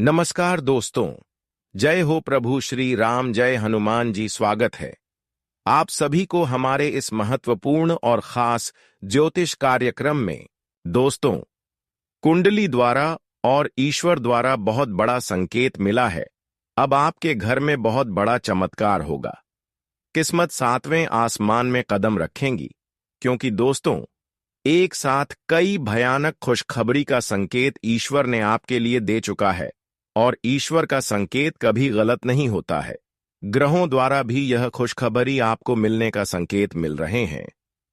नमस्कार दोस्तों। जय हो प्रभु श्री राम, जय हनुमान जी। स्वागत है आप सभी को हमारे इस महत्वपूर्ण और खास ज्योतिष कार्यक्रम में। दोस्तों, कुंडली द्वारा और ईश्वर द्वारा बहुत बड़ा संकेत मिला है। अब आपके घर में बहुत बड़ा चमत्कार होगा। किस्मत 7वें आसमान में कदम रखेंगी, क्योंकि दोस्तों, एक साथ कई भयानक खुशखबरी का संकेत ईश्वर ने आपके लिए दे चुका है। और ईश्वर का संकेत कभी गलत नहीं होता है। ग्रहों द्वारा भी यह खुशखबरी आपको मिलने का संकेत मिल रहे हैं।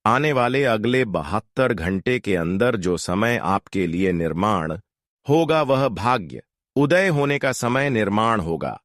आने वाले अगले 72 घंटे के अंदर जो समय आपके लिए निर्माण होगा, वह भाग्य उदय होने का समय निर्माण होगा।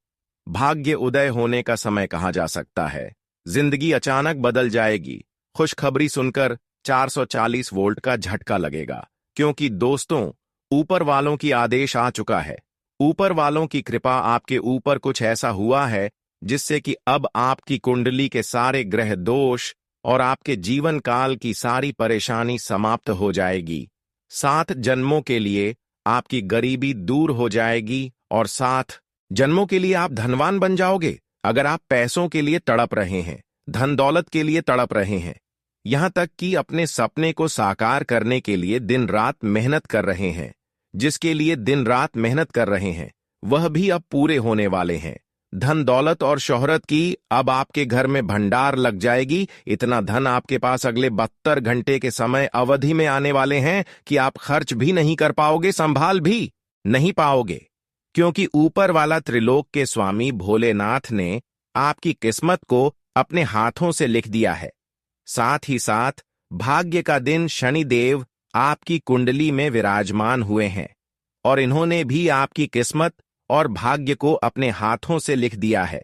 भाग्य उदय होने का समय कहा जा सकता है। जिंदगी अचानक बदल जाएगी। खुशखबरी सुनकर 440 वोल्ट का झटका लगेगा, क्योंकि दोस्तों, ऊपर वालों की आदेश आ चुका है। ऊपर वालों की कृपा आपके ऊपर कुछ ऐसा हुआ है जिससे कि अब आपकी कुंडली के सारे ग्रह दोष और आपके जीवन काल की सारी परेशानी समाप्त हो जाएगी। 7 जन्मों के लिए आपकी गरीबी दूर हो जाएगी और 7 जन्मों के लिए आप धनवान बन जाओगे। अगर आप पैसों के लिए तड़प रहे हैं, धन दौलत के लिए तड़प रहे हैं, यहां तक कि अपने सपने को साकार करने के लिए दिन रात मेहनत कर रहे हैं, जिसके लिए दिन रात मेहनत कर रहे हैं, वह भी अब पूरे होने वाले हैं। धन दौलत और शोहरत की अब आपके घर में भंडार लग जाएगी। इतना धन आपके पास अगले 72 घंटे के समय अवधि में आने वाले हैं कि आप खर्च भी नहीं कर पाओगे, संभाल भी नहीं पाओगे, क्योंकि ऊपर वाला त्रिलोक के स्वामी भोलेनाथ ने आपकी किस्मत को अपने हाथों से लिख दिया है। साथ ही साथ भाग्य का दिन शनिदेव आपकी कुंडली में विराजमान हुए हैं और इन्होंने भी आपकी किस्मत और भाग्य को अपने हाथों से लिख दिया है,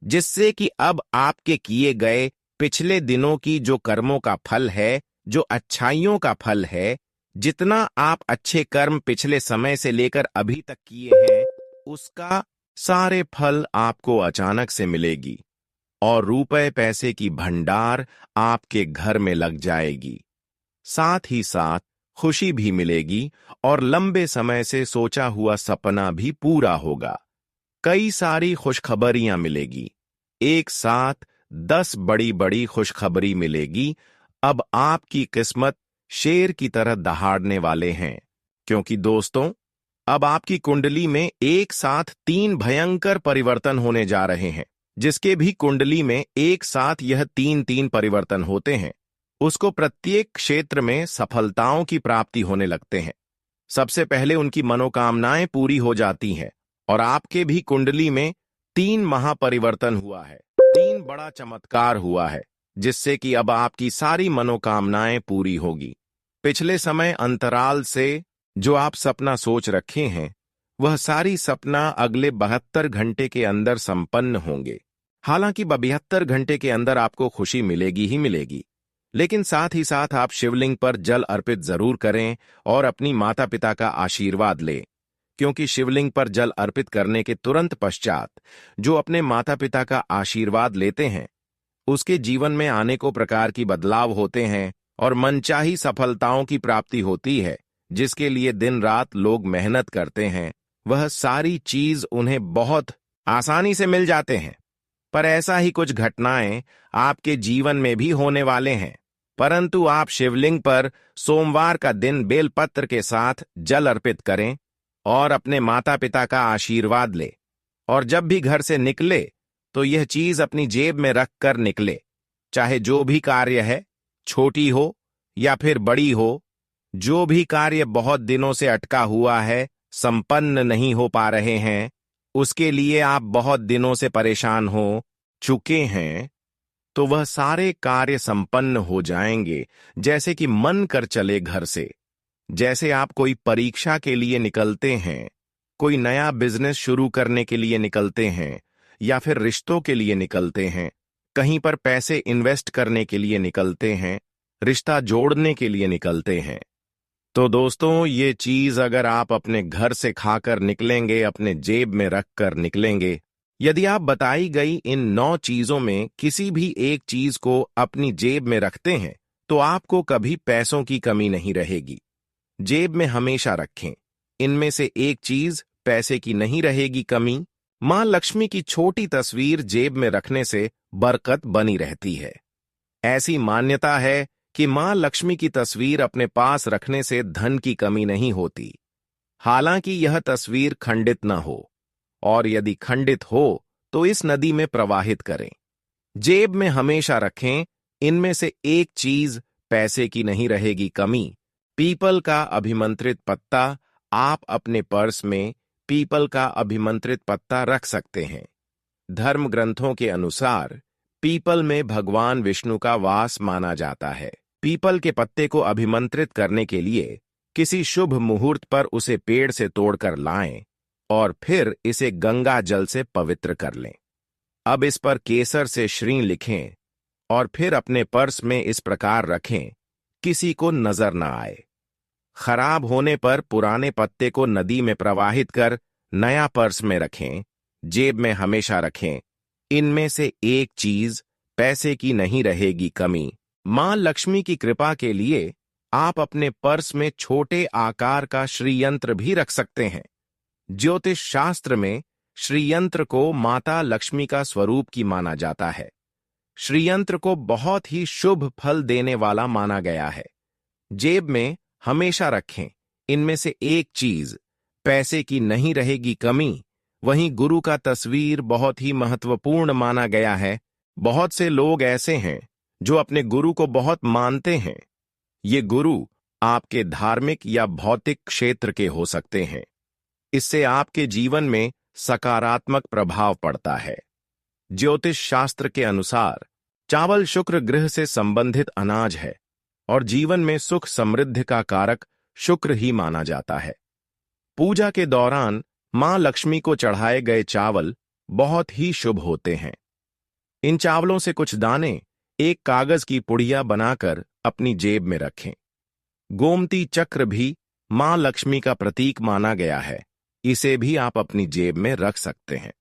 जिससे कि अब आपके किए गए पिछले दिनों की जो कर्मों का फल है, जो अच्छाइयों का फल है, जितना आप अच्छे कर्म पिछले समय से लेकर अभी तक किए हैं, उसका सारे फल आपको अचानक से मिलेगी और रुपए पैसे की भंडार आपके घर में लग जाएगी। साथ ही साथ खुशी भी मिलेगी और लंबे समय से सोचा हुआ सपना भी पूरा होगा। कई सारी खुशखबरियां मिलेगी। एक साथ 10 बड़ी बड़ी खुशखबरी मिलेगी। अब आपकी किस्मत शेर की तरह दहाड़ने वाले हैं, क्योंकि दोस्तों, अब आपकी कुंडली में एक साथ 3 भयंकर परिवर्तन होने जा रहे हैं। जिसके भी कुंडली में एक साथ यह 3 परिवर्तन होते हैं, उसको प्रत्येक क्षेत्र में सफलताओं की प्राप्ति होने लगते हैं। सबसे पहले उनकी मनोकामनाएं पूरी हो जाती हैं और आपके भी कुंडली में 3 महापरिवर्तन हुआ है। 3 बड़ा चमत्कार हुआ है, जिससे कि अब आपकी सारी मनोकामनाएं पूरी होगी। पिछले समय अंतराल से जो आप सपना सोच रखे हैं, वह सारी सपना अगले 72 घंटे के अंदर संपन्न होंगे। हालांकि 72 घंटे के अंदर आपको खुशी मिलेगी ही मिलेगी, लेकिन साथ ही साथ आप शिवलिंग पर जल अर्पित जरूर करें और अपनी माता पिता का आशीर्वाद लें, क्योंकि शिवलिंग पर जल अर्पित करने के तुरंत पश्चात जो अपने माता पिता का आशीर्वाद लेते हैं, उसके जीवन में आने को प्रकार की बदलाव होते हैं और मनचाही सफलताओं की प्राप्ति होती है। जिसके लिए दिन रात लोग मेहनत करते हैं, वह सारी चीज उन्हें बहुत आसानी से मिल जाते हैं। पर ऐसा ही कुछ घटनाएं आपके जीवन में भी होने वाले हैं, परंतु आप शिवलिंग पर सोमवार का दिन बेलपत्र के साथ जल अर्पित करें और अपने माता पिता का आशीर्वाद ले। और जब भी घर से निकले तो यह चीज अपनी जेब में रख कर निकले। चाहे जो भी कार्य है, छोटी हो या फिर बड़ी हो, जो भी कार्य बहुत दिनों से अटका हुआ है, संपन्न नहीं हो पा रहे हैं, उसके लिए आप बहुत दिनों से परेशान हो चुके हैं, तो वह सारे कार्य संपन्न हो जाएंगे। जैसे कि मन कर चले घर से। जैसे आप कोई परीक्षा के लिए निकलते हैं, कोई नया बिजनेस शुरू करने के लिए निकलते हैं, या फिर रिश्तों के लिए निकलते हैं, कहीं पर पैसे इन्वेस्ट करने के लिए निकलते हैं, रिश्ता जोड़ने के लिए निकलते हैं। तो दोस्तों, ये चीज अगर आप अपने घर से खाकर निकलेंगे, अपने जेब में रख कर निकलेंगे, यदि आप बताई गई इन 9 चीजों में किसी भी एक चीज को अपनी जेब में रखते हैं, तो आपको कभी पैसों की कमी नहीं रहेगी। जेब में हमेशा रखें। इनमें से एक चीज पैसे की नहीं रहेगी कमी। मां लक्ष्मी की छोटी तस्वीर जेब में रखने से बरकत बनी रहती है। ऐसी मान्यता है कि मां लक्ष्मी की तस्वीर अपने पास रखने से धन की कमी नहीं होती। हालांकि यह तस्वीर खंडित न हो, और यदि खंडित हो तो इस नदी में प्रवाहित करें। जेब में हमेशा रखें। इनमें से एक चीज पैसे की नहीं रहेगी कमी। पीपल का अभिमंत्रित पत्ता। आप अपने पर्स में पीपल का अभिमंत्रित पत्ता रख सकते हैं। धर्म ग्रंथों के अनुसार पीपल में भगवान विष्णु का वास माना जाता है। पीपल के पत्ते को अभिमंत्रित करने के लिए किसी शुभ मुहूर्त पर उसे पेड़ से तोड़कर लाएं और फिर इसे गंगा जल से पवित्र कर लें। अब इस पर केसर से श्री लिखें और फिर अपने पर्स में इस प्रकार रखें, किसी को नजर न आए। खराब होने पर पुराने पत्ते को नदी में प्रवाहित कर नया पर्स में रखें। जेब में हमेशा रखें। इनमें से एक चीज पैसे की नहीं रहेगी कमी। मां लक्ष्मी की कृपा के लिए आप अपने पर्स में छोटे आकार का श्रीयंत्र भी रख सकते हैं। ज्योतिष शास्त्र में श्रीयंत्र को माता लक्ष्मी का स्वरूप की माना जाता है। श्रीयंत्र को बहुत ही शुभ फल देने वाला माना गया है। जेब में हमेशा रखें। इनमें से एक चीज पैसे की नहीं रहेगी कमी। वहीं गुरु का तस्वीर बहुत ही महत्वपूर्ण माना गया है। बहुत से लोग ऐसे हैं जो अपने गुरु को बहुत मानते हैं। ये गुरु आपके धार्मिक या भौतिक क्षेत्र के हो सकते हैं। इससे आपके जीवन में सकारात्मक प्रभाव पड़ता है। ज्योतिष शास्त्र के अनुसार चावल शुक्र ग्रह से संबंधित अनाज है और जीवन में सुख समृद्धि का कारक शुक्र ही माना जाता है। पूजा के दौरान मां लक्ष्मी को चढ़ाए गए चावल बहुत ही शुभ होते हैं। इन चावलों से कुछ दाने एक कागज की पुड़िया बनाकर अपनी जेब में रखें। गोमती चक्र भी मां लक्ष्मी का प्रतीक माना गया है। इसे भी आप अपनी जेब में रख सकते हैं।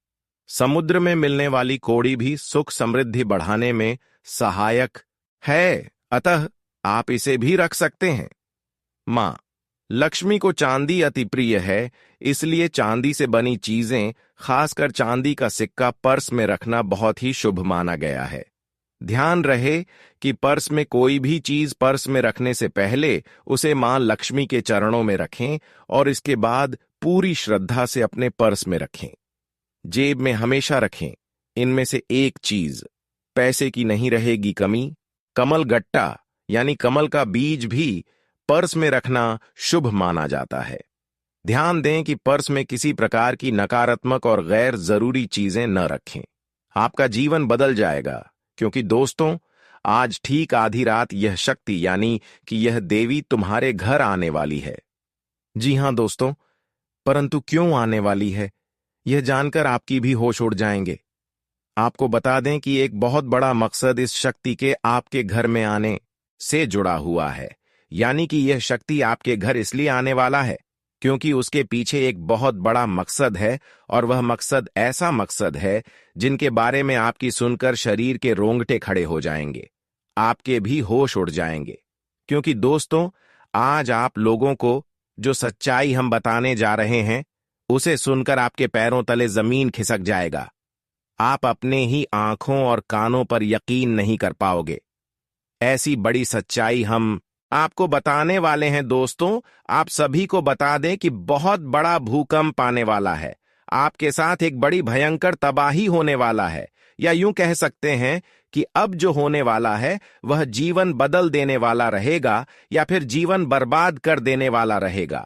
समुद्र में मिलने वाली कोड़ी भी सुख समृद्धि बढ़ाने में सहायक है, अतः आप इसे भी रख सकते हैं। मां लक्ष्मी को चांदी अति प्रिय है, इसलिए चांदी से बनी चीजें, खासकर चांदी का सिक्का पर्स में रखना बहुत ही शुभ माना गया है। ध्यान रहे कि पर्स में कोई भी चीज पर्स में रखने से पहले उसे मां लक्ष्मी के चरणों में रखें और इसके बाद पूरी श्रद्धा से अपने पर्स में रखें। जेब में हमेशा रखें। इनमें से एक चीज पैसे की नहीं रहेगी कमी। कमल गट्टा यानी कमल का बीज भी पर्स में रखना शुभ माना जाता है। ध्यान दें कि पर्स में किसी प्रकार की नकारात्मक और गैर जरूरी चीजें न रखें। आपका जीवन बदल जाएगा, क्योंकि दोस्तों आज ठीक आधी रात यह शक्ति यानी कि यह देवी तुम्हारे घर आने वाली है। जी हां दोस्तों, परंतु क्यों आने वाली है यह जानकर आपकी भी होश उड़ जाएंगे। आपको बता दें कि एक बहुत बड़ा मकसद इस शक्ति के आपके घर में आने से जुड़ा हुआ है। यानी कि यह शक्ति आपके घर इसलिए आने वाला है क्योंकि उसके पीछे एक बहुत बड़ा मकसद है, और वह मकसद ऐसा मकसद है जिनके बारे में आपकी सुनकर शरीर के रोंगटे खड़े हो जाएंगे, आपके भी होश उड़ जाएंगे। क्योंकि दोस्तों आज आप लोगों को जो सच्चाई हम बताने जा रहे हैं उसे सुनकर आपके पैरों तले जमीन खिसक जाएगा। आप अपने ही आंखों और कानों पर यकीन नहीं कर पाओगे। ऐसी बड़ी सच्चाई हम आपको बताने वाले हैं। दोस्तों आप सभी को बता दें कि बहुत बड़ा भूकंप आने वाला है। आपके साथ एक बड़ी भयंकर तबाही होने वाला है, या यूं कह सकते हैं कि अब जो होने वाला है वह जीवन बदल देने वाला रहेगा या फिर जीवन बर्बाद कर देने वाला रहेगा।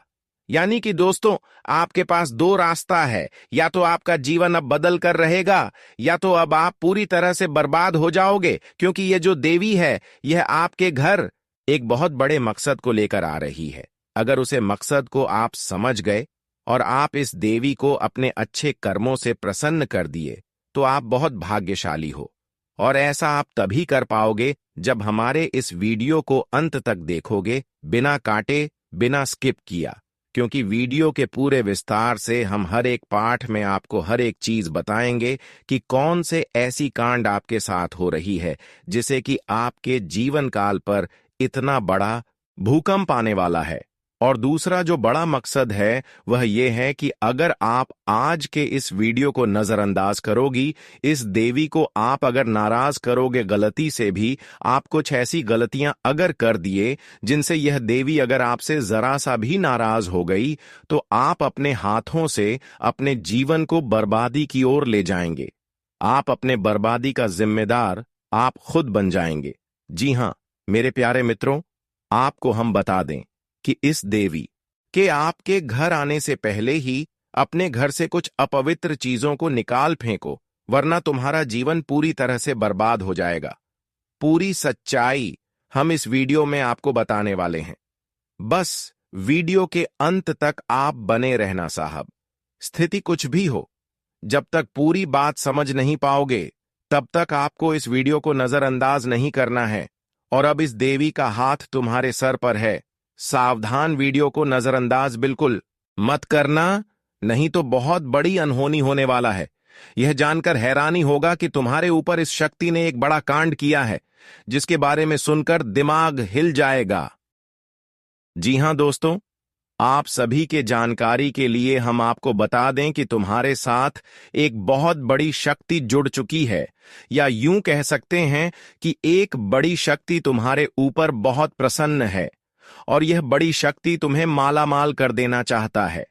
यानी कि दोस्तों आपके पास दो रास्ता है, या तो आपका जीवन अब बदल कर रहेगा या तो अब आप पूरी तरह से बर्बाद हो जाओगे, क्योंकि ये जो देवी है यह आपके घर एक बहुत बड़े मकसद को लेकर आ रही है। अगर उसे मकसद को आप समझ गए और आप इस देवी को अपने अच्छे कर्मों से प्रसन्न कर दिए तो आप बहुत भाग्यशाली हो, और ऐसा आप तभी कर पाओगे जब हमारे इस वीडियो को अंत तक देखोगे, बिना काटे, बिना स्किप किया। क्योंकि वीडियो के पूरे विस्तार से हम हर एक पाठ में आपको हर एक चीज बताएंगे कि कौन से ऐसी कांड आपके साथ हो रही है जिसे कि आपके जीवन काल पर इतना बड़ा भूकंप आने वाला है। और दूसरा जो बड़ा मकसद है वह यह है कि अगर आप आज के इस वीडियो को नजरअंदाज करोगी, इस देवी को आप अगर नाराज करोगे गलती से भी, आप कुछ ऐसी गलतियां अगर कर दिए जिनसे यह देवी अगर आपसे जरा सा भी नाराज हो गई, तो आप अपने हाथों से अपने जीवन को बर्बादी की ओर ले जाएंगे। आप अपने बर्बादी का जिम्मेदार आप खुद बन जाएंगे। जी हां मेरे प्यारे मित्रों, आपको हम बता दें कि इस देवी के आपके घर आने से पहले ही अपने घर से कुछ अपवित्र चीजों को निकाल फेंको, वरना तुम्हारा जीवन पूरी तरह से बर्बाद हो जाएगा। पूरी सच्चाई हम इस वीडियो में आपको बताने वाले हैं। बस वीडियो के अंत तक आप बने रहना साहब। स्थिति कुछ भी हो, जब तक पूरी बात समझ नहीं पाओगे तब तक आपको इस वीडियो को नजरअंदाज नहीं करना है। और अब इस देवी का हाथ तुम्हारे सर पर है। सावधान, वीडियो को नजरअंदाज बिल्कुल मत करना, नहीं तो बहुत बड़ी अनहोनी होने वाला है। यह जानकर हैरानी होगा कि तुम्हारे ऊपर इस शक्ति ने एक बड़ा कांड किया है, जिसके बारे में सुनकर दिमाग हिल जाएगा। जी हां दोस्तों, आप सभी के जानकारी के लिए हम आपको बता दें कि तुम्हारे साथ एक बहुत बड़ी शक्ति जुड़ चुकी है, या यूं कह सकते हैं कि एक बड़ी शक्ति तुम्हारे ऊपर बहुत प्रसन्न है, और यह बड़ी शक्ति तुम्हें मालामाल कर देना चाहता है।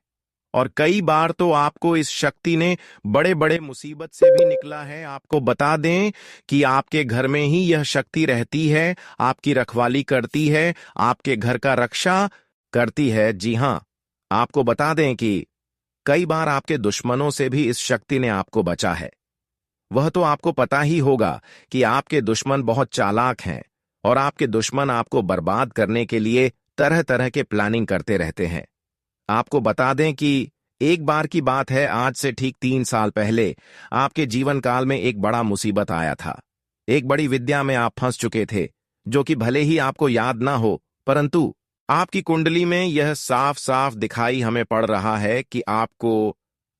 और कई बार तो आपको इस शक्ति ने बड़े बड़े मुसीबत से भी निकला है। आपको बता दें कि आपके घर में ही यह शक्ति रहती है, आपकी रखवाली करती है, आपके घर का रक्षा करती है। जी हां, आपको बता दें कि कई बार आपके दुश्मनों से भी इस शक्ति ने आपको बचा है। वह तो आपको पता ही होगा कि आपके दुश्मन बहुत चालाक हैं, और आपके दुश्मन आपको बर्बाद करने के लिए तरह तरह के प्लानिंग करते रहते हैं। आपको बता दें कि एक बार की बात है, आज से ठीक 3 साल पहले आपके जीवन काल में एक बड़ा मुसीबत आया था। एक बड़ी विद्या में आप फंस चुके थे, जो कि भले ही आपको याद ना हो, परंतु आपकी कुंडली में यह साफ साफ दिखाई हमें पड़ रहा है कि आपको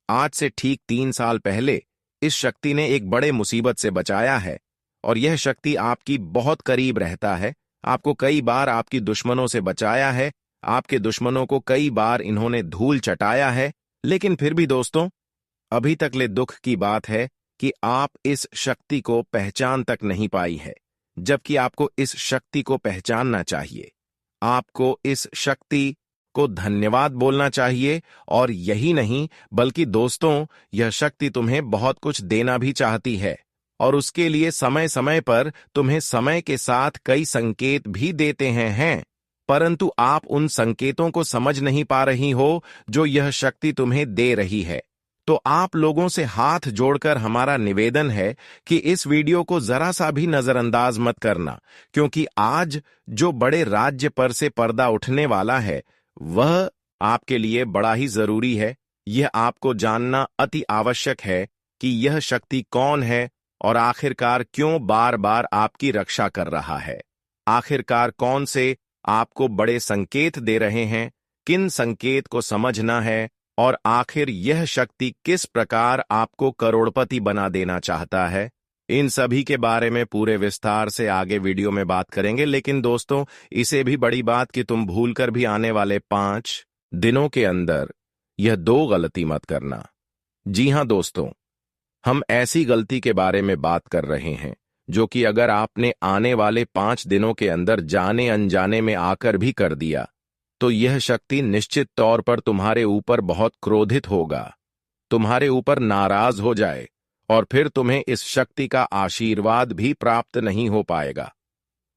आज से ठीक 3 साल पहले इस शक्ति ने एक बड़े मुसीबत से बचाया है। और यह शक्ति आपकी बहुत करीब रहता है, आपको कई बार आपकी दुश्मनों से बचाया है, आपके दुश्मनों को कई बार इन्होंने धूल चटाया है। लेकिन फिर भी दोस्तों, अभी तक ले दुख की बात है कि आप इस शक्ति को पहचान तक नहीं पाई है, जबकि आपको इस शक्ति को पहचानना चाहिए। आपको इस शक्ति को धन्यवाद बोलना चाहिए, और यही नहीं बल्कि दोस्तों, यह शक्ति तुम्हें बहुत कुछ देना भी चाहती है, और उसके लिए समय समय पर तुम्हें समय के साथ कई संकेत भी देते हैं, परंतु आप उन संकेतों को समझ नहीं पा रही हो जो यह शक्ति तुम्हें दे रही है। तो आप लोगों से हाथ जोड़कर हमारा निवेदन है कि इस वीडियो को जरा सा भी नजरअंदाज मत करना, क्योंकि आज जो बड़े राज्य पर से पर्दा उठने वाला है वह आपके लिए बड़ा ही जरूरी है। यह आपको जानना अति आवश्यक है कि यह शक्ति कौन है, और आखिरकार क्यों बार बार आपकी रक्षा कर रहा है। आखिरकार कौन से आपको बड़े संकेत दे रहे हैं, किन संकेत को समझना है, और आखिर यह शक्ति किस प्रकार आपको करोड़पति बना देना चाहता है। इन सभी के बारे में पूरे विस्तार से आगे वीडियो में बात करेंगे। लेकिन दोस्तों, इसे भी बड़ी बात कि तुम भूलकर भी आने वाले 5 दिनों के अंदर यह 2 गलती मत करना। जी हां दोस्तों, हम ऐसी गलती के बारे में बात कर रहे हैं जो कि अगर आपने आने वाले 5 दिनों के अंदर जाने अनजाने में आकर भी कर दिया, तो यह शक्ति निश्चित तौर पर तुम्हारे ऊपर बहुत क्रोधित होगा, तुम्हारे ऊपर नाराज हो जाए, और फिर तुम्हें इस शक्ति का आशीर्वाद भी प्राप्त नहीं हो पाएगा।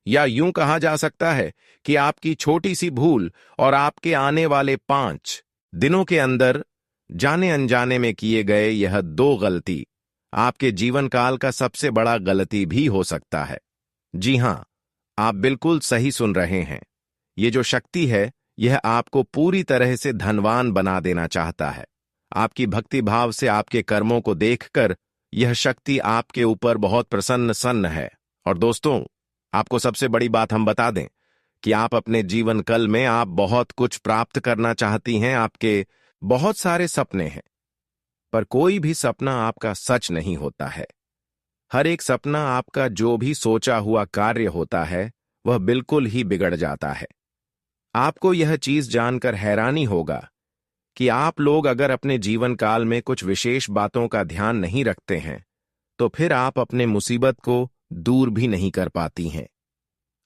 या यूं कहा जा सकता है कि आपकी छोटी सी भूल और आपके आने वाले 5 दिनों के अंदर जाने अनजाने में किए गए यह 2 गलती आपके जीवन काल का सबसे बड़ा गलती भी हो सकता है। जी हां, आप बिल्कुल सही सुन रहे हैं। ये जो शक्ति है, यह आपको पूरी तरह से धनवान बना देना चाहता है। आपकी भक्ति भाव से आपके कर्मों को देखकर यह शक्ति आपके ऊपर बहुत प्रसन्न है। और दोस्तों, आपको सबसे बड़ी बात हम बता दें कि आप अपने जीवन काल में आप बहुत कुछ प्राप्त करना चाहती हैं, आपके बहुत सारे सपने हैं, पर कोई भी सपना आपका सच नहीं होता है। हर एक सपना आपका जो भी सोचा हुआ कार्य होता है वह बिल्कुल ही बिगड़ जाता है। आपको यह चीज जानकर हैरानी होगा कि आप लोग अगर अपने जीवन काल में कुछ विशेष बातों का ध्यान नहीं रखते हैं तो फिर आप अपने मुसीबत को दूर भी नहीं कर पाती हैं।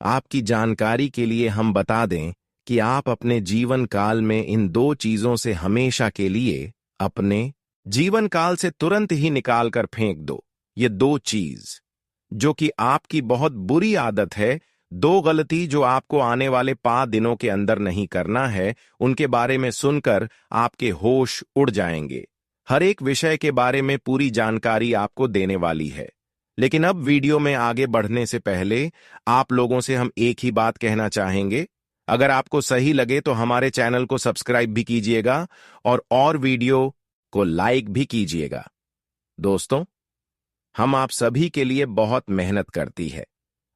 आपकी जानकारी के लिए हम बता दें कि आप अपने जीवन काल में इन दो चीजों से हमेशा के लिए अपने जीवन काल से तुरंत ही निकाल कर फेंक दो। ये दो चीज जो कि आपकी बहुत बुरी आदत है, दो गलती जो आपको आने वाले 5 दिनों के अंदर नहीं करना है, उनके बारे में सुनकर आपके होश उड़ जाएंगे। हर एक विषय के बारे में पूरी जानकारी आपको देने वाली है। लेकिन अब वीडियो में आगे बढ़ने से पहले आप लोगों से हम एक ही बात कहना चाहेंगे। अगर आपको सही लगे तो हमारे चैनल को सब्सक्राइब भी कीजिएगा और वीडियो को लाइक भी कीजिएगा। दोस्तों, हम आप सभी के लिए बहुत मेहनत करती है।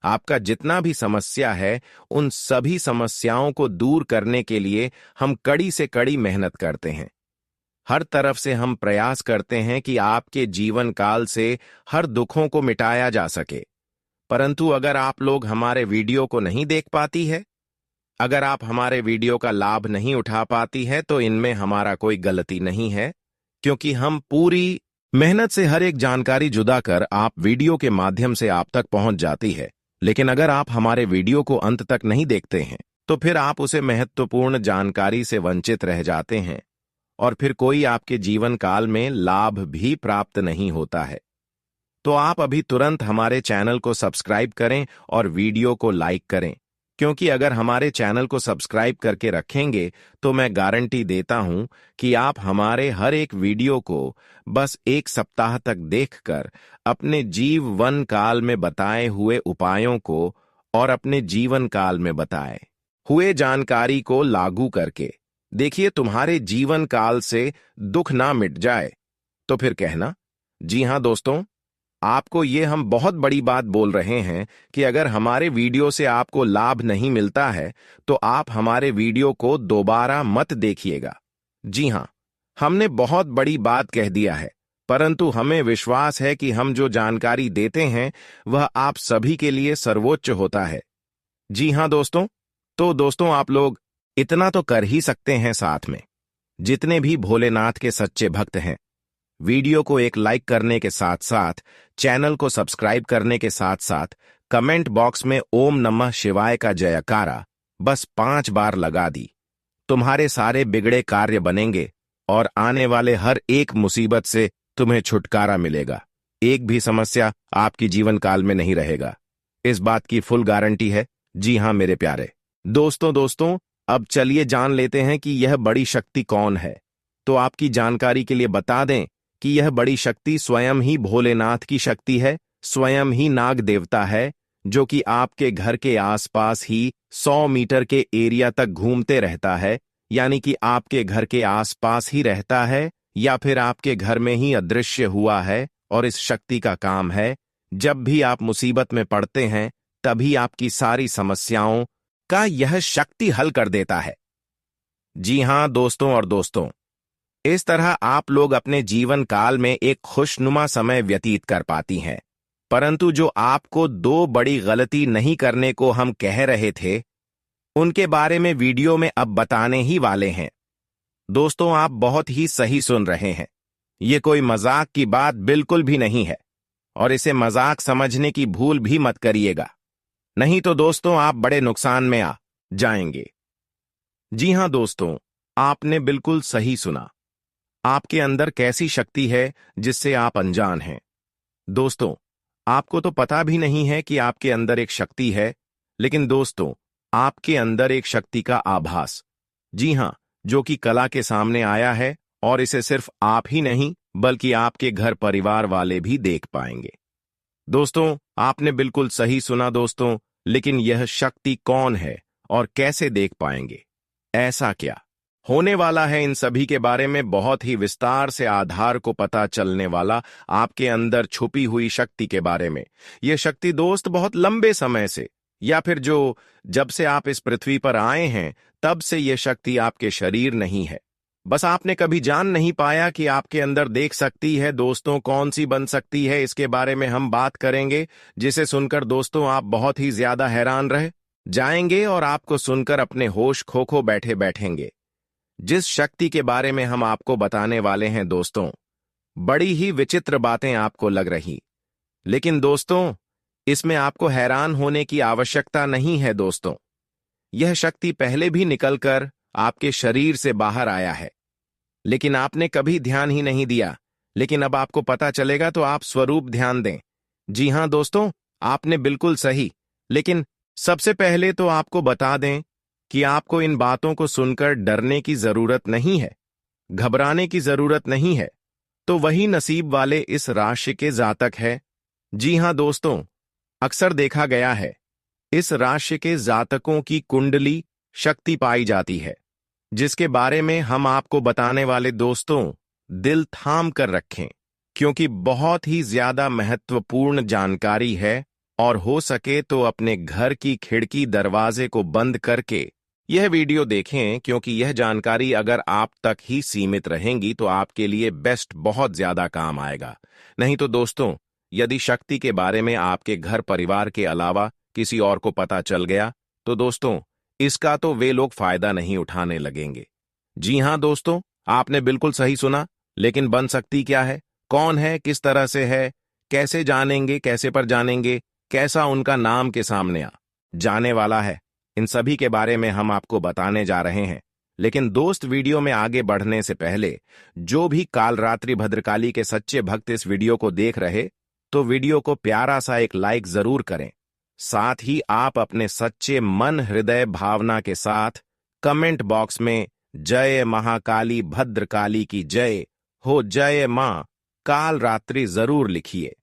आपका जितना भी समस्या है, उन सभी समस्याओं को दूर करने के लिए हम कड़ी से कड़ी मेहनत करते हैं। हर तरफ से हम प्रयास करते हैं कि आपके जीवन काल से हर दुखों को मिटाया जा सके। परंतु अगर आप लोग हमारे वीडियो को नहीं देख पाती है, अगर आप हमारे वीडियो का लाभ नहीं उठा पाती है, तो इनमें हमारा कोई गलती नहीं है, क्योंकि हम पूरी मेहनत से हर एक जानकारी जुदा कर आप वीडियो के माध्यम से आप तक पहुंच जाती है। लेकिन अगर आप हमारे वीडियो को अंत तक नहीं देखते हैं तो फिर आप उसे महत्वपूर्ण जानकारी से वंचित रह जाते हैं और फिर कोई आपके जीवन काल में लाभ भी प्राप्त नहीं होता है। तो आप अभी तुरंत हमारे चैनल को सब्सक्राइब करें और वीडियो को लाइक करें, क्योंकि अगर हमारे चैनल को सब्सक्राइब करके रखेंगे तो मैं गारंटी देता हूं कि आप हमारे हर एक वीडियो को बस 1 सप्ताह तक देखकर अपने जीवन काल में बताए हुए उपायों को और अपने जीवन काल में बताए हुए जानकारी को लागू करके देखिए तुम्हारे जीवन काल से दुख ना मिट जाए तो फिर कहना। जी हां दोस्तों, आपको ये हम बहुत बड़ी बात बोल रहे हैं कि अगर हमारे वीडियो से आपको लाभ नहीं मिलता है तो आप हमारे वीडियो को दोबारा मत देखिएगा। जी हां, हमने बहुत बड़ी बात कह दिया है, परंतु हमें विश्वास है कि हम जो जानकारी देते हैं वह आप सभी के लिए सर्वोच्च होता है। जी हां दोस्तों, तो दोस्तों आप लोग इतना तो कर ही सकते हैं, साथ में जितने भी भोलेनाथ के सच्चे भक्त हैं, वीडियो को एक लाइक करने के साथ साथ, चैनल को सब्सक्राइब करने के साथ साथ, कमेंट बॉक्स में ओम नमः शिवाय का जयकारा बस 5 बार लगा दी। तुम्हारे सारे बिगड़े कार्य बनेंगे और आने वाले हर एक मुसीबत से तुम्हें छुटकारा मिलेगा। एक भी समस्या आपकी जीवन काल में नहीं रहेगा, इस बात की फुल गारंटी है। जी हां मेरे प्यारे दोस्तों, अब चलिए जान लेते हैं कि यह बड़ी शक्ति कौन है। तो आपकी जानकारी के लिए बता दें कि यह बड़ी शक्ति स्वयं ही भोलेनाथ की शक्ति है, स्वयं ही नाग देवता है, जो कि आपके घर के आसपास ही 100 मीटर के एरिया तक घूमते रहता है, यानी कि आपके घर के आसपास ही रहता है या फिर आपके घर में ही अदृश्य हुआ है। और इस शक्ति का काम है, जब भी आप मुसीबत में पड़ते हैं तभी आपकी सारी समस्याओं का यह शक्ति हल कर देता है। जी हां दोस्तों, इस तरह आप लोग अपने जीवन काल में एक खुशनुमा समय व्यतीत कर पाती हैं। परंतु जो आपको 2 बड़ी गलती नहीं करने को हम कह रहे थे, उनके बारे में वीडियो में अब बताने ही वाले हैं। दोस्तों, आप बहुत ही सही सुन रहे हैं, ये कोई मजाक की बात बिल्कुल भी नहीं है और इसे मजाक समझने की भूल भी मत करिएगा, नहीं तो दोस्तों आप बड़े नुकसान में आ जाएंगे। जी हां दोस्तों, आपने बिल्कुल सही सुना। आपके अंदर कैसी शक्ति है जिससे आप अनजान हैं। दोस्तों, आपको तो पता भी नहीं है कि आपके अंदर एक शक्ति है, लेकिन दोस्तों आपके अंदर एक शक्ति का आभास, जी हां, जो कि कला के सामने आया है और इसे सिर्फ आप ही नहीं बल्कि आपके घर परिवार वाले भी देख पाएंगे। दोस्तों, आपने बिल्कुल सही सुना दोस्तों, लेकिन यह शक्ति कौन है और कैसे देख पाएंगे, ऐसा क्या होने वाला है, इन सभी के बारे में बहुत ही विस्तार से आधार को पता चलने वाला आपके अंदर छुपी हुई शक्ति के बारे में। यह शक्ति दोस्त बहुत लंबे समय से या फिर जब से आप इस पृथ्वी पर आए हैं तब से यह शक्ति आपके शरीर नहीं है, बस आपने कभी जान नहीं पाया कि आपके अंदर देख सकती है। दोस्तों, कौन सी बन सकती है, इसके बारे में हम बात करेंगे, जिसे सुनकर दोस्तों आप बहुत ही ज्यादा हैरान रहे। जाएंगे और आपको सुनकर अपने होश खो खो बैठे बैठेंगे। जिस शक्ति के बारे में हम आपको बताने वाले हैं दोस्तों, बड़ी ही विचित्र बातें आपको लग रही, लेकिन दोस्तों इसमें आपको हैरान होने की आवश्यकता नहीं है दोस्तों। यह शक्ति पहले भी निकलकर आपके शरीर से बाहर आया है, लेकिन आपने कभी ध्यान ही नहीं दिया। लेकिन अब आपको पता चलेगा तो आप स्वरूप ध्यान दें। जी हां दोस्तों, आपने बिल्कुल सही। लेकिन सबसे पहले तो आपको बता दें कि आपको इन बातों को सुनकर डरने की जरूरत नहीं है, घबराने की जरूरत नहीं है। तो वही नसीब वाले इस राशि के जातक है। जी हां दोस्तों, अक्सर देखा गया है इस राशि के जातकों की कुंडली शक्ति पाई जाती है, जिसके बारे में हम आपको बताने वाले दोस्तों दिल थाम कर रखें, क्योंकि बहुत ही ज्यादा महत्वपूर्ण जानकारी है। और हो सके तो अपने घर की खिड़की दरवाजे को बंद करके यह वीडियो देखें, क्योंकि यह जानकारी अगर आप तक ही सीमित रहेंगी तो आपके लिए बेस्ट बहुत ज्यादा काम आएगा। नहीं तो दोस्तों, यदि शक्ति के बारे में आपके घर परिवार के अलावा किसी और को पता चल गया तो दोस्तों इसका तो वे लोग फायदा नहीं उठाने लगेंगे। जी हां दोस्तों, आपने बिल्कुल सही सुना। लेकिन बन सकती क्या है, कौन है, किस तरह से है, कैसे जानेंगे, कैसे पर जानेंगे, कैसा उनका नाम के सामने जाने वाला है, इन सभी के बारे में हम आपको बताने जा रहे हैं। लेकिन दोस्त, वीडियो में आगे बढ़ने से पहले जो भी कालरात्रि भद्रकाली के सच्चे भक्त इस वीडियो को देख रहे तो वीडियो को प्यारा सा एक लाइक जरूर करें। साथ ही आप अपने सच्चे मन हृदय भावना के साथ कमेंट बॉक्स में जय महाकाली भद्रकाली की जय हो, जय मां कालरात्रि जरूर लिखिए।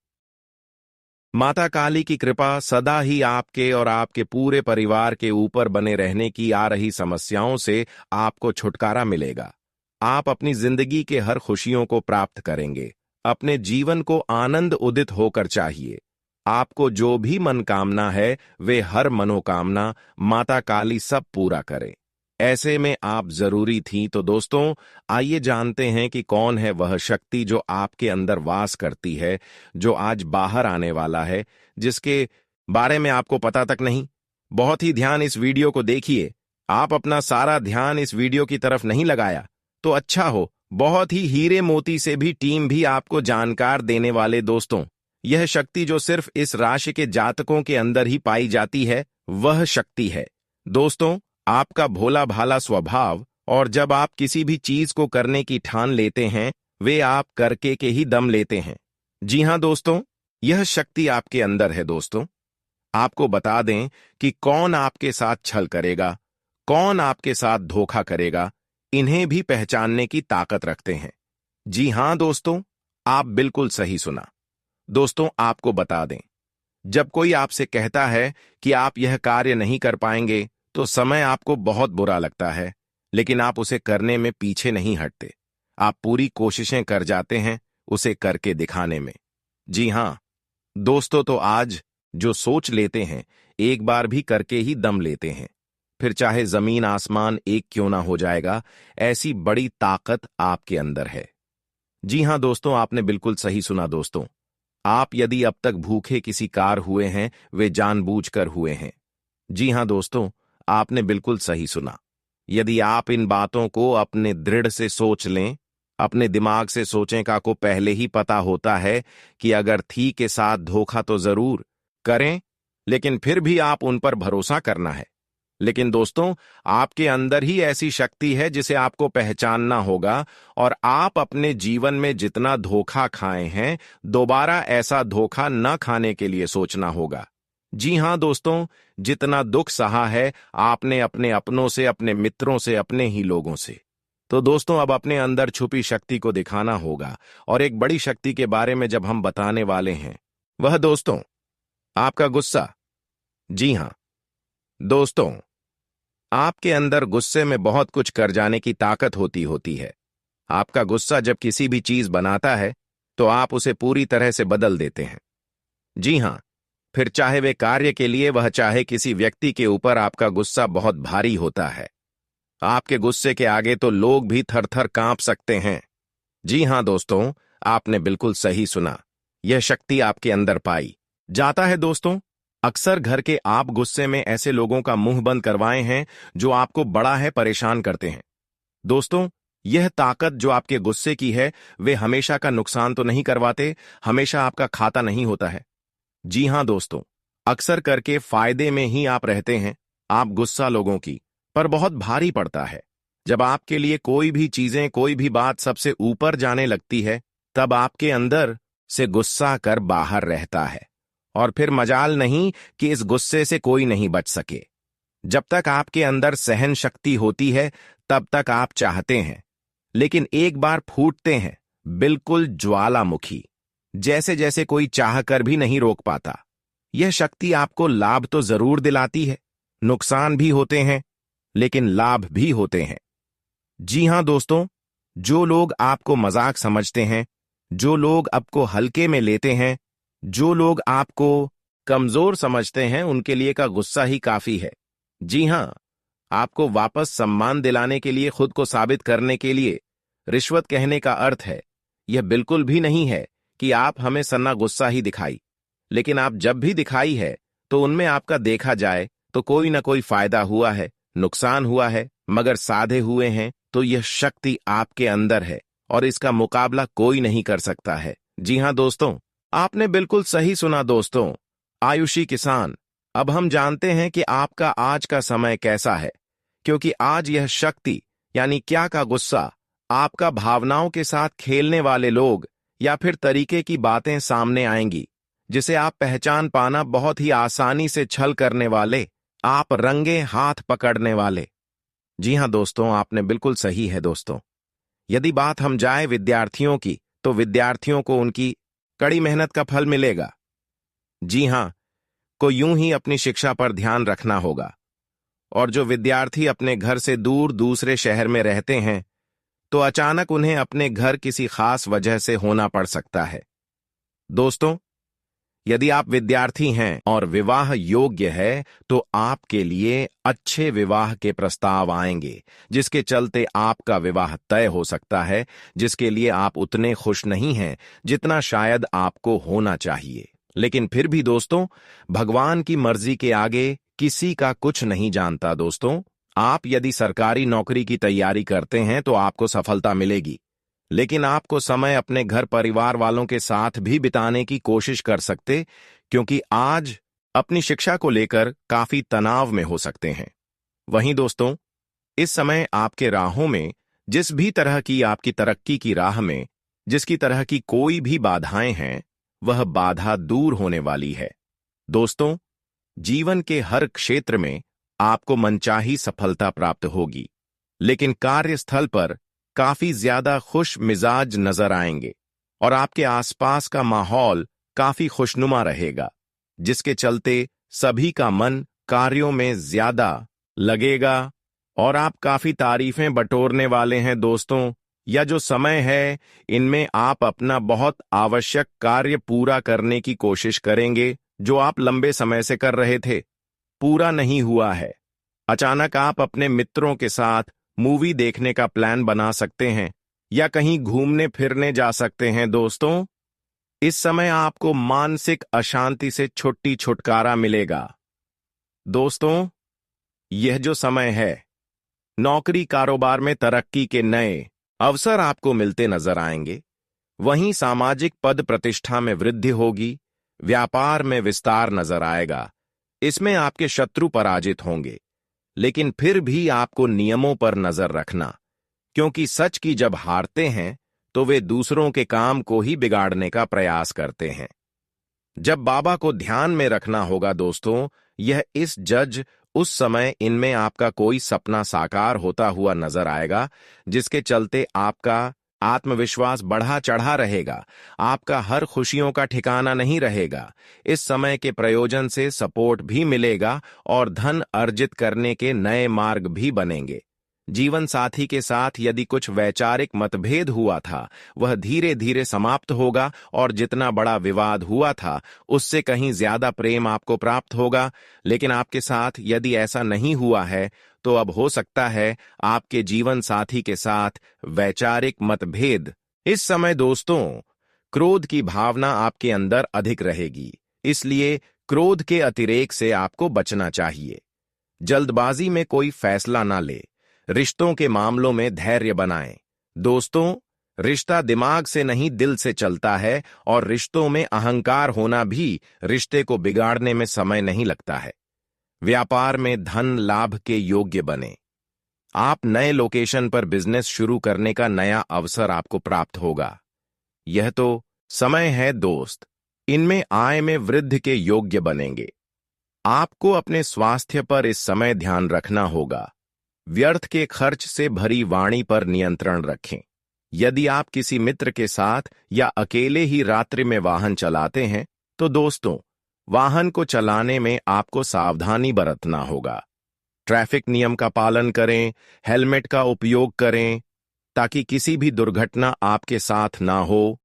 माता काली की कृपा सदा ही आपके और आपके पूरे परिवार के ऊपर बने रहने की आ रही समस्याओं से आपको छुटकारा मिलेगा। आप अपनी जिंदगी के हर खुशियों को प्राप्त करेंगे। अपने जीवन को आनंद उदित होकर चाहिए। आपको जो भी मनोकामना है वे हर मनोकामना माता काली सब पूरा करे। ऐसे में आप जरूरी थी। तो दोस्तों आइए जानते हैं कि कौन है वह शक्ति जो आपके अंदर वास करती है, जो आज बाहर आने वाला है, जिसके बारे में आपको पता तक नहीं। बहुत ही ध्यान इस वीडियो को देखिए। आप अपना सारा ध्यान इस वीडियो की तरफ नहीं लगाया तो अच्छा हो। बहुत ही हीरे मोती से भी टीम भी आपको जानकार देने वाले दोस्तों, यह शक्ति जो सिर्फ इस राशि के जातकों के अंदर ही पाई जाती है वह शक्ति है दोस्तों आपका भोला भाला स्वभाव। और जब आप किसी भी चीज को करने की ठान लेते हैं वे आप करके के ही दम लेते हैं। जी हां दोस्तों, यह शक्ति आपके अंदर है दोस्तों। आपको बता दें कि कौन आपके साथ छल करेगा, कौन आपके साथ धोखा करेगा, इन्हें भी पहचानने की ताकत रखते हैं। जी हां दोस्तों, आप बिल्कुल सही सुना। दोस्तों आपको बता दें, जब कोई आपसे कहता है कि आप यह कार्य नहीं कर पाएंगे तो समय आपको बहुत बुरा लगता है, लेकिन आप उसे करने में पीछे नहीं हटते। आप पूरी कोशिशें कर जाते हैं उसे करके दिखाने में। जी हां दोस्तों, तो आज जो सोच लेते हैं एक बार भी करके ही दम लेते हैं, फिर चाहे जमीन आसमान एक क्यों ना हो जाएगा। ऐसी बड़ी ताकत आपके अंदर है। जी हां दोस्तों, आपने बिल्कुल सही सुना दोस्तों। आप यदि अब तक भूखे किसी कार हुए हैं वे जानबूझकर हुए हैं। जी हां दोस्तों, आपने बिल्कुल सही सुना। यदि आप इन बातों को अपने दृढ़ से सोच लें, अपने दिमाग से सोचें का को पहले ही पता होता है कि अगर थी के साथ धोखा तो जरूर करें, लेकिन फिर भी आप उन पर भरोसा करना है। लेकिन दोस्तों आपके अंदर ही ऐसी शक्ति है जिसे आपको पहचानना होगा, और आप अपने जीवन में जितना धोखा खाए हैं दोबारा ऐसा धोखा न खाने के लिए सोचना होगा। जी हां दोस्तों, जितना दुख सहा है आपने अपने अपनों से, अपने मित्रों से, अपने ही लोगों से, तो दोस्तों अब अपने अंदर छुपी शक्ति को दिखाना होगा। और एक बड़ी शक्ति के बारे में जब हम बताने वाले हैं वह दोस्तों आपका गुस्सा। जी हां दोस्तों, आपके अंदर गुस्से में बहुत कुछ कर जाने की ताकत होती है। आपका गुस्सा जब किसी भी चीज बनाता है तो आप उसे पूरी तरह से बदल देते हैं। जी हां, फिर चाहे वे कार्य के लिए वह चाहे किसी व्यक्ति के ऊपर आपका गुस्सा बहुत भारी होता है। आपके गुस्से के आगे तो लोग भी थर थर कांप सकते हैं। जी हां दोस्तों, आपने बिल्कुल सही सुना। यह शक्ति आपके अंदर पाई जाता है दोस्तों अक्सर घर के आप गुस्से में ऐसे लोगों का मुंह बंद करवाए हैं जो आपको बड़ा है परेशान करते हैं। दोस्तों, यह ताकत जो आपके गुस्से की है, वे हमेशा का नुकसान तो नहीं करवाते, हमेशा आपका खाता नहीं होता है। जी हां दोस्तों, अक्सर करके फायदे में ही आप रहते हैं। आप गुस्सा लोगों की पर बहुत भारी पड़ता है। जब आपके लिए कोई भी चीजें, कोई भी बात सबसे ऊपर जाने लगती है, तब आपके अंदर से गुस्सा कर बाहर रहता है। और फिर मजाल नहीं कि इस गुस्से से कोई नहीं बच सके। जब तक आपके अंदर सहन शक्ति होती है, तब तक आप चाहते हैं, लेकिन एक बार फूटते हैं, बिल्कुल ज्वालामुखी जैसे जैसे कोई चाह कर भी नहीं रोक पाता। यह शक्ति आपको लाभ तो जरूर दिलाती है, नुकसान भी होते हैं, लेकिन लाभ भी होते हैं। जी हां दोस्तों, जो लोग आपको मजाक समझते हैं, जो लोग आपको हल्के में लेते हैं, जो लोग आपको कमजोर समझते हैं, उनके लिए का गुस्सा ही काफी है। जी हां, आपको वापस सम्मान दिलाने के लिए, खुद को साबित करने के लिए रिश्वत कहने का अर्थ है। यह बिल्कुल भी नहीं है कि आप हमें सन्ना गुस्सा ही दिखाई, लेकिन आप जब भी दिखाई है तो उनमें आपका देखा जाए तो कोई ना कोई फायदा हुआ है, नुकसान हुआ है, मगर साधे हुए हैं तो यह शक्ति आपके अंदर है और इसका मुकाबला कोई नहीं कर सकता है। जी हां दोस्तों, आपने बिल्कुल सही सुना दोस्तों। आयुषी किसान, अब हम जानते हैं कि आपका आज का समय कैसा है, क्योंकि आज यह शक्ति यानी क्या का गुस्सा आपका भावनाओं के साथ खेलने वाले लोग या फिर तरीके की बातें सामने आएंगी, जिसे आप पहचान पाना बहुत ही आसानी से छल करने वाले, आप रंगे हाथ पकड़ने वाले। जी हां दोस्तों, आपने बिल्कुल सही है दोस्तों। यदि बात हम जाए विद्यार्थियों की, तो विद्यार्थियों को उनकी कड़ी मेहनत का फल मिलेगा। जी हां, को यूं ही अपनी शिक्षा पर ध्यान रखना होगा। और जो विद्यार्थी अपने घर से दूर दूसरे शहर में रहते हैं, तो अचानक उन्हें अपने घर किसी खास वजह से होना पड़ सकता है। दोस्तों, यदि आप विद्यार्थी हैं और विवाह योग्य है, तो आपके लिए अच्छे विवाह के प्रस्ताव आएंगे, जिसके चलते आपका विवाह तय हो सकता है, जिसके लिए आप उतने खुश नहीं हैं जितना शायद आपको होना चाहिए। लेकिन फिर भी दोस्तों, भगवान की मर्जी के आगे किसी का कुछ नहीं जानता। दोस्तों, आप यदि सरकारी नौकरी की तैयारी करते हैं तो आपको सफलता मिलेगी, लेकिन आपको समय अपने घर परिवार वालों के साथ भी बिताने की कोशिश कर सकते, क्योंकि आज अपनी शिक्षा को लेकर काफी तनाव में हो सकते हैं। वहीं दोस्तों, इस समय आपके राहों में जिस भी तरह की आपकी तरक्की की राह में जिसकी तरह की कोई भी बाधाएं हैं, वह बाधा दूर होने वाली है। दोस्तों, जीवन के हर क्षेत्र में आपको मनचाही सफलता प्राप्त होगी, लेकिन कार्यस्थल पर काफी ज्यादा खुश मिजाज नजर आएंगे और आपके आसपास का माहौल काफी खुशनुमा रहेगा, जिसके चलते सभी का मन कार्यों में ज्यादा लगेगा और आप काफी तारीफें बटोरने वाले हैं। दोस्तों, यह जो समय है, इनमें आप अपना बहुत आवश्यक कार्य पूरा करने की कोशिश करेंगे, जो आप लंबे समय से कर रहे थे, पूरा नहीं हुआ है। अचानक आप अपने मित्रों के साथ मूवी देखने का प्लान बना सकते हैं या कहीं घूमने फिरने जा सकते हैं। दोस्तों, इस समय आपको मानसिक अशांति से छुटकारा मिलेगा। दोस्तों, यह जो समय है, नौकरी कारोबार में तरक्की के नए अवसर आपको मिलते नजर आएंगे। वहीं सामाजिक पद प्रतिष्ठा में वृद्धि होगी, व्यापार में विस्तार नजर आएगा। इसमें आपके शत्रु पराजित होंगे, लेकिन फिर भी आपको नियमों पर नजर रखना, क्योंकि सच की जब हारते हैं तो वे दूसरों के काम को ही बिगाड़ने का प्रयास करते हैं। जब बाबा को ध्यान में रखना होगा दोस्तों, यह इस जज उस समय इनमें आपका कोई सपना साकार होता हुआ नजर आएगा, जिसके चलते आपका आत्मविश्वास बढ़ा चढ़ा रहेगा, आपका हर खुशियों का ठिकाना नहीं रहेगा। इस समय के प्रयोजन से सपोर्ट भी मिलेगा और धन अर्जित करने के नए मार्ग भी बनेंगे। जीवन साथी के साथ यदि कुछ वैचारिक मतभेद हुआ था, वह धीरे धीरे समाप्त होगा और जितना बड़ा विवाद हुआ था, उससे कहीं ज्यादा प्रेम आपको प्राप्त होगा। लेकिन आपके साथ यदि ऐसा नहीं हुआ है, तो अब हो सकता है आपके जीवन साथी के साथ वैचारिक मतभेद। इस समय दोस्तों, क्रोध की भावना आपके अंदर अधिक रहेगी, इसलिए क्रोध के अतिरेक से आपको बचना चाहिए। जल्दबाजी में कोई फैसला ना ले। रिश्तों के मामलों में धैर्य बनाएं। दोस्तों, रिश्ता दिमाग से नहीं दिल से चलता है और रिश्तों में अहंकार होना भी रिश्ते को बिगाड़ने में समय नहीं लगता है। व्यापार में धन लाभ के योग्य बने। आप नए लोकेशन पर बिजनेस शुरू करने का नया अवसर आपको प्राप्त होगा। यह तो समय है दोस्त, इनमें आय में वृद्धि के योग्य बनेंगे। आपको अपने स्वास्थ्य पर इस समय ध्यान रखना होगा। व्यर्थ के खर्च से भरी वाणी पर नियंत्रण रखें। यदि आप किसी मित्र के साथ या अकेले ही रात्रि में वाहन चलाते हैं, तो दोस्तों, वाहन को चलाने में आपको सावधानी बरतना होगा। ट्रैफिक नियम का पालन करें, हेलमेट का उपयोग करें, ताकि किसी भी दुर्घटना आपके साथ ना हो।